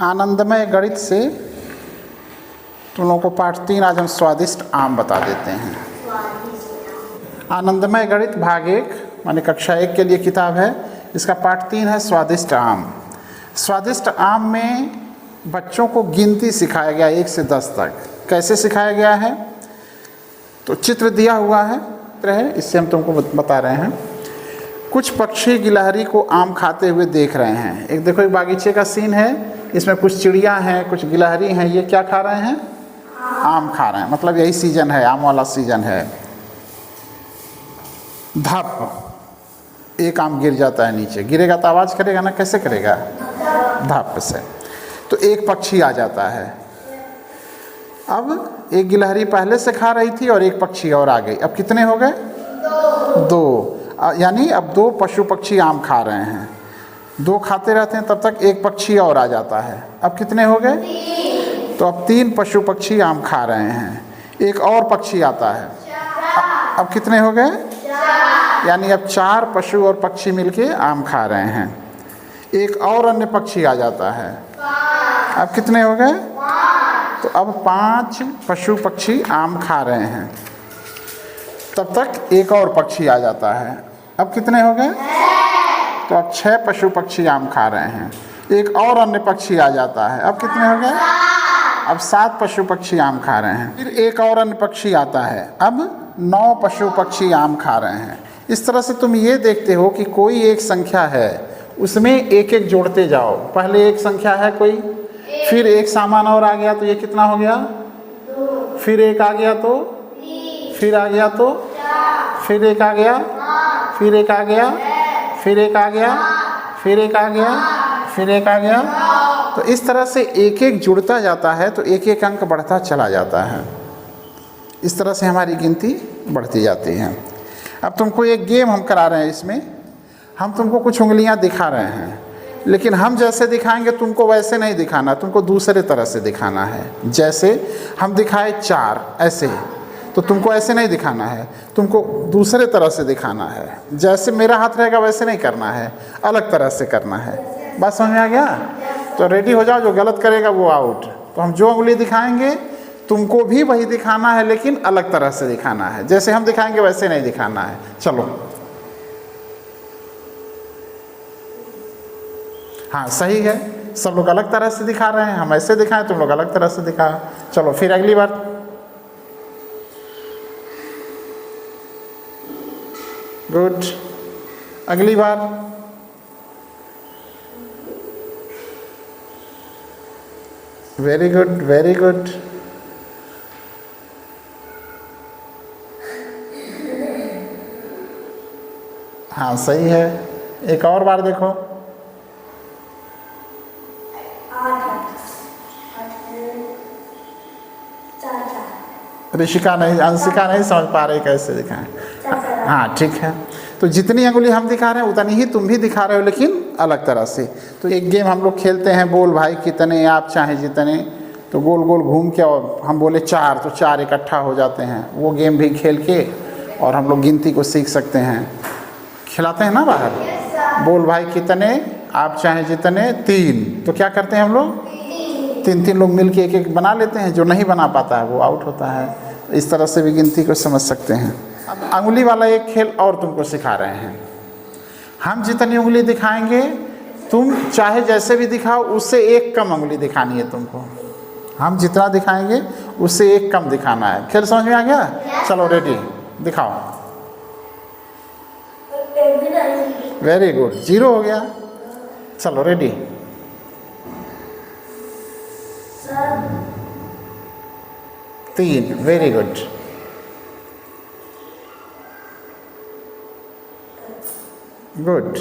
आनंदमय गणित से तुम लोगों को पाठ 3 आज हम स्वादिष्ट आम बता देते हैं। आनंदमय गणित भाग 1 माने कक्षा 1 के लिए किताब है। इसका पाठ 3 है स्वादिष्ट आम। स्वादिष्ट आम में बच्चों को गिनती सिखाया गया 1 से 10 तक। कैसे सिखाया गया है? तो चित्र दिया हुआ है, इससे हम तुमको बता रहे हैं। कुछ पक्षी गिलहरी को आम खाते हुए देख रहे हैं। एक देखो, एक बागीचे का सीन है, इसमें कुछ चिड़िया हैं, कुछ गिलहरी हैं। ये क्या खा रहे हैं? आम खा रहे हैं। मतलब यही सीजन है, आम वाला सीजन है। धप, एक आम गिर जाता है नीचे। गिरेगा तो आवाज़ करेगा ना, कैसे करेगा? धप से। तो एक पक्षी आ जाता है। अब एक गिलहरी पहले से खा रही थी और एक पक्षी और आ गई। अब कितने हो गए? 2। यानी अब 2 पशु पक्षी आम खा रहे हैं। 2 खाते रहते हैं, तब तक एक पक्षी और आ जाता है। अब कितने हो गए? 3। तो अब 3 पशु पक्षी आम खा रहे हैं। एक और पक्षी आता है। अब कितने हो गए? 4। यानी अब 4 पशु और पक्षी मिलके आम खा रहे हैं। एक और अन्य पक्षी आ जाता है। 5। अब कितने हो गए? 5। तो अब 5 पशु पक्षी आम खा रहे हैं। तब तक एक और पक्षी आ जाता है। अब कितने हो गए? 6। तो अब 6 पशु पक्षी आम खा रहे हैं। एक और अन्य पक्षी आ जाता है। अब कितने हो गए? 7। अब 7 पशु पक्षी आम खा रहे हैं। फिर एक और अन्य पक्षी आता है। अब 9 पशु पक्षी आम खा रहे हैं। इस तरह से तुम ये देखते हो कि कोई एक संख्या है, उसमें एक एक जोड़ते जाओ। पहले एक संख्या है कोई, फिर एक सामान और आ गया तो ये कितना हो गया? 2। फिर एक आ गया तो 3। फिर आ गया तो 4। फिर एक आ गया, फिर एक आ गया, फिर एक आ गया, फिर एक आ गया, फिर एक आ गया। तो इस तरह से एक एक जुड़ता जाता है, तो एक एक अंक बढ़ता चला जाता है। इस तरह से हमारी गिनती बढ़ती जाती है। अब तुमको एक गेम हम करा रहे हैं। इसमें हम तुमको कुछ उंगलियां दिखा रहे हैं, लेकिन हम जैसे दिखाएंगे तुमको वैसे नहीं दिखाना, तुमको दूसरे तरह से दिखाना है। जैसे हम दिखाए 4 ऐसे, तो तुमको ऐसे नहीं दिखाना है, तुमको दूसरे तरह से दिखाना है। जैसे मेरा हाथ रहेगा वैसे नहीं करना है, अलग तरह से करना है। बात समझ में आ गया? तो रेडी हो जाओ, जो गलत करेगा वो आउट। तो हम जो उंगली दिखाएंगे तुमको भी वही दिखाना है, लेकिन अलग तरह से दिखाना है। जैसे हम दिखाएंगे वैसे नहीं दिखाना है। चलो, हाँ सही है। सब लोग अलग तरह से दिखा रहे हैं, हम ऐसे दिखाएं, तुम लोग अलग तरह से दिखा। चलो फिर अगली बार। गुड, अगली बार। Very good, very good. हाँ सही है। एक और बार देखो। ऋषिका नहीं, अंशिका नहीं समझ पा रही कैसे दिखाएं। हाँ ठीक है। तो जितनी अंगुली हम दिखा रहे हैं उतनी ही तुम भी दिखा रहे हो, लेकिन अलग तरह से। तो एक गेम हम लोग खेलते हैं, बोल भाई कितने, आप चाहे जितने। तो गोल गोल घूम के और हम बोले 4 तो 4 इकट्ठा हो जाते हैं। वो गेम भी खेल के और हम लोग गिनती को सीख सकते हैं। खिलाते हैं ना बाहर। बोल भाई कितने, आप चाहे जितने, 3। तो क्या करते हैं हम लोग? 3 लोग मिल के एक एक बना लेते हैं। जो नहीं बना पाता है वो आउट होता है। इस तरह से भी गिनती को समझ सकते हैं। अब अंगुली वाला एक खेल और तुमको सिखा रहे हैं। हम जितनी उंगली दिखाएंगे, तुम चाहे जैसे भी दिखाओ, उससे एक कम उंगली दिखानी है तुमको। हम जितना दिखाएंगे उससे एक कम दिखाना है। खेल समझ में आ गया? चलो रेडी, दिखाओ। वेरी गुड, 0 हो गया। चलो रेडी। 3, very good. गुड।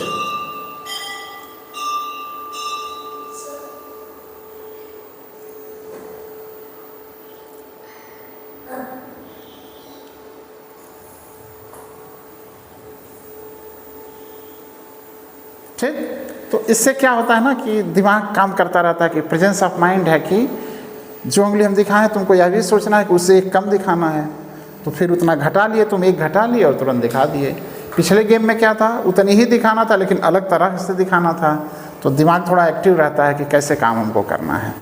ठीक। तो इससे क्या होता है ना कि दिमाग काम करता रहता है, कि प्रेजेंस ऑफ माइंड है, कि जो उंगली हम दिखाएं तुमको यह भी सोचना है कि उससे एक कम दिखाना है। तो फिर उतना घटा लिए, तुम एक घटा लिए और तुरंत दिखा दिए। पिछले गेम में क्या था? उतनी ही दिखाना था, लेकिन अलग तरह से दिखाना था। तो दिमाग थोड़ा एक्टिव रहता है कि कैसे काम हमको करना है।